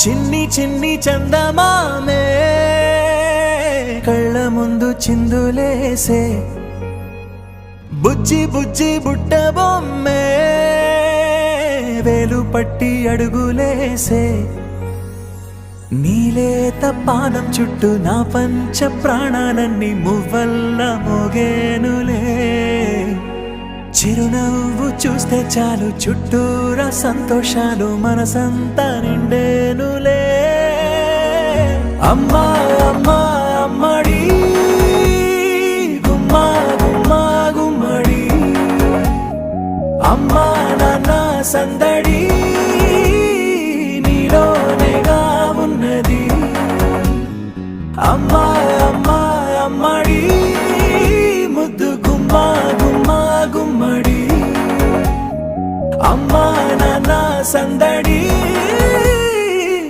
చిన్ని చిన్ని చందమామే కళ్ళ ముందు చిందులేసే బుజ్జి బుజ్జి బుట్ట బొమ్మే వేలు పట్టి అడుగులేసే నీలేత పానం చుట్టూ నా పంచ ప్రాణాలన్నీ మువ్వల్ల మోగేనులే చిరునవ్వు చూస్తే చాలు చుట్టూరా సంతోషాలు మనసంతా నిండేనులే అమ్మా అమ్మా అమ్మడి గుమ్మా గుమ్మా గుమ్మడి అమ్మా నాన్న సందడి నీలోనేగా ఉన్నది అమ్మా అమ్మా అమ్మడి ముద్దు గుమ్మా గుమ్మా గుమ్మడి అమ్మా నాన్న సందడి